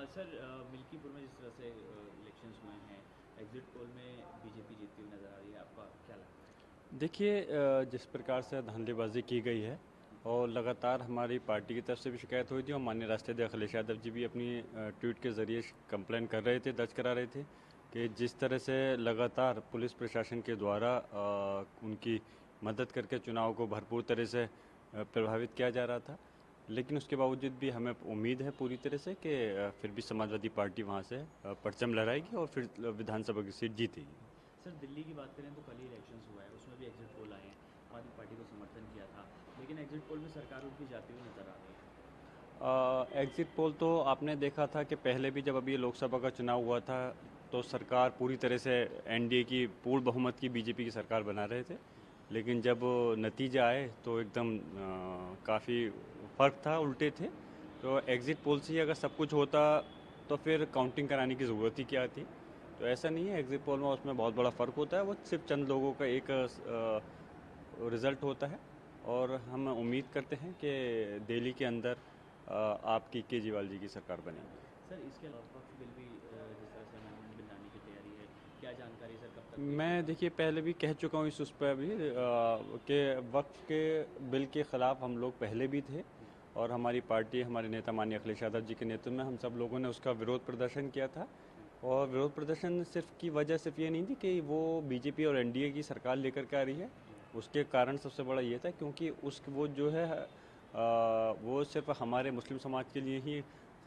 Sir Milkipur में जिस तरह से इलेक्शंस हुए हैं, एग्जिट पोल में बीजेपी जीतती हुई नज़र आ रही है, आपका क्या लगता है? देखिए, जिस प्रकार से धांधलीबाजी की गई है और लगातार हमारी पार्टी की तरफ से भी शिकायत हुई थी और माननीय राष्ट्रीय अध्यक्ष अखिलेश यादव जी भी अपनी ट्वीट के जरिए कंप्लेन कर रहे थे, दर्ज करा रहे थे कि जिस तरह से लगातार पुलिस प्रशासन के द्वारा उनकी मदद करके चुनाव को भरपूर तरह से प्रभावित किया जा रहा था। लेकिन उसके बावजूद भी हमें उम्मीद है पूरी तरह से कि फिर भी समाजवादी पार्टी वहाँ से परचम लहराएगी और फिर विधानसभा की सीट जीतेगी। सर दिल्ली की बात करें तो कल ही इलेक्शंस हुआ है, उसमें भी एग्जिट पोल आए हैं, आम आदमी पार्टी को समर्थन किया था, लेकिन एग्जिट पोल में सरकार उनकी जाती हुई नज़र आ रही है। एग्जिट पोल तो आपने देखा था कि पहले भी जब अभी लोकसभा का चुनाव हुआ था तो सरकार पूरी तरह से एनडीए की पूर्ण बहुमत की बीजेपी की सरकार बना रहे थे। लेकिन जब नतीजे आए तो एकदम काफ़ी फ़र्क था, उल्टे थे। तो एग्जिट पोल से ही अगर सब कुछ होता तो फिर काउंटिंग कराने की ज़रूरत ही क्या थी। तो ऐसा नहीं है, एग्जिट पोल में उसमें बहुत बड़ा फ़र्क होता है, वो सिर्फ चंद लोगों का एक रिज़ल्ट होता है। और हम उम्मीद करते हैं कि दिल्ली के अंदर आपकी केजरीवाल जी की सरकार बनेगी। सर इसके अलावा वक्फ बिल भी जिस तरह से अमेंडमेंट बिल लाने की तैयारी है, क्या जानकारी सर, कब तक पेश मैं होगा? देखिए पहले भी कह चुका हूँ इस उस पर भी कि वक्फ के बिल के ख़िलाफ़ हम लोग पहले भी थे और हमारी पार्टी, हमारे नेता माननीय अखिलेश यादव जी के नेतृत्व में हम सब लोगों ने उसका विरोध प्रदर्शन किया था। और विरोध प्रदर्शन सिर्फ की वजह सिर्फ ये नहीं थी कि वो बीजेपी और एनडीए की सरकार लेकर के आ रही है। उसके कारण सबसे बड़ा ये था क्योंकि उस वो जो है वो सिर्फ हमारे मुस्लिम समाज के लिए ही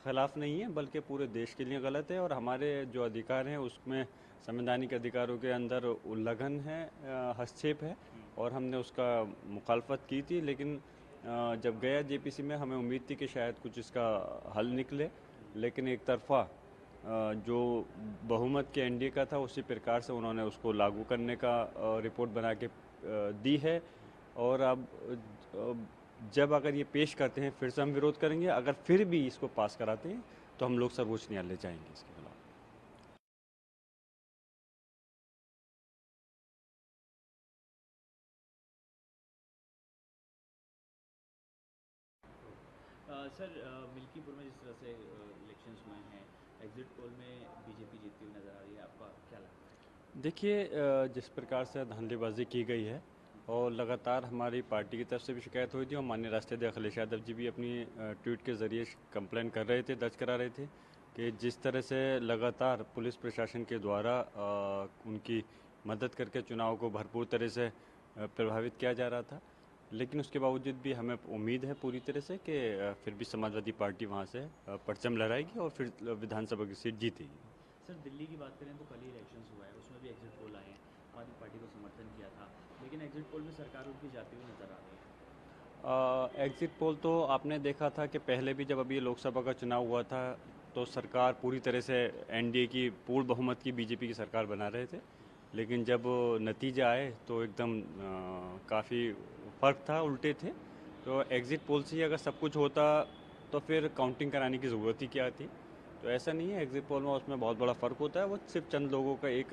खिलाफ नहीं है बल्कि पूरे देश के लिए गलत है। और हमारे जो अधिकार हैं उसमें संवैधानिक अधिकारों के अंदर उल्लंघन है, हस्तक्षेप है और हमने उसका मुखालफत की थी। लेकिन जब गया जेपीसी में हमें उम्मीद थी कि शायद कुछ इसका हल निकले, लेकिन एक तरफा जो बहुमत के एनडीए का था उसी प्रकार से उन्होंने उसको लागू करने का रिपोर्ट बना के दी है। और अब जब अगर ये पेश करते हैं फिर से हम विरोध करेंगे। अगर फिर भी इसको पास कराते हैं तो हम लोग सर्वोच्च न्यायालय जाएंगे इसके खिलाफ। सर मिल्कीपुर में जिस तरह से इलेक्शंस हुए हैं, एग्जिट पोल में बीजेपी जीतती हुई नज़र आ रही है, आपका क्या लगता है? देखिए, जिस प्रकार से धांधलीबाजी की गई है और लगातार हमारी पार्टी की तरफ से भी शिकायत हुई थी और माननीय राष्ट्रीय अध्यक्ष अखिलेश यादव जी भी अपनी ट्वीट के जरिए कंप्लेन कर रहे थे, दर्ज करा रहे थे कि जिस तरह से लगातार पुलिस प्रशासन के द्वारा उनकी मदद करके चुनाव को भरपूर तरह से प्रभावित किया जा रहा था। लेकिन उसके बावजूद भी हमें उम्मीद है पूरी तरह से कि फिर भी समाजवादी पार्टी वहाँ से परचम लहराएगी और फिर विधानसभा की सीट जीतेगी। सर दिल्ली की बात करें तो कल ही इलेक्शंस हुआ है, उसमें भी एग्जिट पोल आए हैं, आम आदमी पार्टी को समर्थन किया था, लेकिन एग्जिट पोल में सरकार उनकी जाती हुई नज़र आ रही है। एग्जिट पोल तो आपने देखा था कि पहले भी जब अभी लोकसभा का चुनाव हुआ था तो सरकार पूरी तरह से एनडीए की पूर्ण बहुमत की बीजेपी की सरकार बना रहे थे। लेकिन जब नतीजे आए तो एकदम काफ़ी फ़र्क था, उल्टे थे। तो एग्जिट पोल से ही अगर सब कुछ होता तो फिर काउंटिंग कराने की ज़रूरत ही क्या थी। तो ऐसा नहीं है, एग्जिट पोल में उसमें बहुत बड़ा फ़र्क होता है, वो सिर्फ चंद लोगों का एक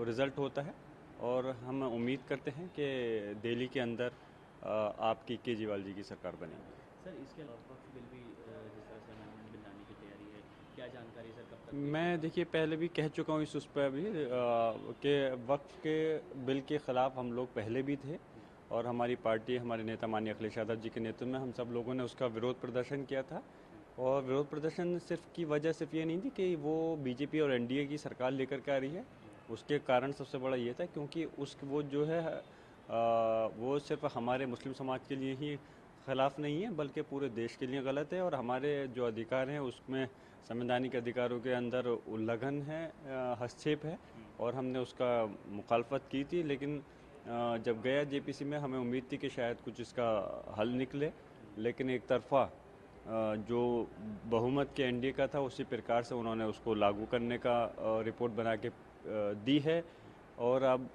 रिज़ल्ट होता है। और हम उम्मीद करते हैं कि दिल्ली के अंदर आपकी केजरीवाल जी की सरकार बनेगी। सर इसके अलावा वक्फ बिल भी जिस तरह से अमेंडमेंट बिल लाने की तैयारी है, क्या जानकारी सर, कब तक पेश मैं होगा? देखिए पहले भी कह चुका हूँ इस उस पर भी कि वक्फ के बिल के ख़िलाफ़ हम लोग पहले भी थे और हमारी पार्टी, हमारे नेता माननीय अखिलेश यादव जी के नेतृत्व में हम सब लोगों ने उसका विरोध प्रदर्शन किया था। और विरोध प्रदर्शन सिर्फ की वजह सिर्फ ये नहीं थी कि वो बीजेपी और एनडीए की सरकार लेकर के आ रही है। उसके कारण सबसे बड़ा ये था क्योंकि उस वो जो है वो सिर्फ हमारे मुस्लिम समाज के लिए ही खिलाफ नहीं है बल्कि पूरे देश के लिए गलत है। और हमारे जो अधिकार हैं उसमें संवैधानिक अधिकारों के अंदर उल्लंघन है, हस्तक्षेप है और हमने उसका मुखालफत की थी। लेकिन जब गया जेपीसी में हमें उम्मीद थी कि शायद कुछ इसका हल निकले, लेकिन एक तरफा जो बहुमत के एनडीए का था उसी प्रकार से उन्होंने उसको लागू करने का रिपोर्ट बना के दी है। और अब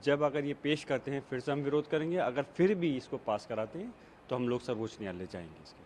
जब अगर ये पेश करते हैं फिर से हम विरोध करेंगे। अगर फिर भी इसको पास कराते हैं तो हम लोग सर्वोच्च न्यायालय जाएंगे इसके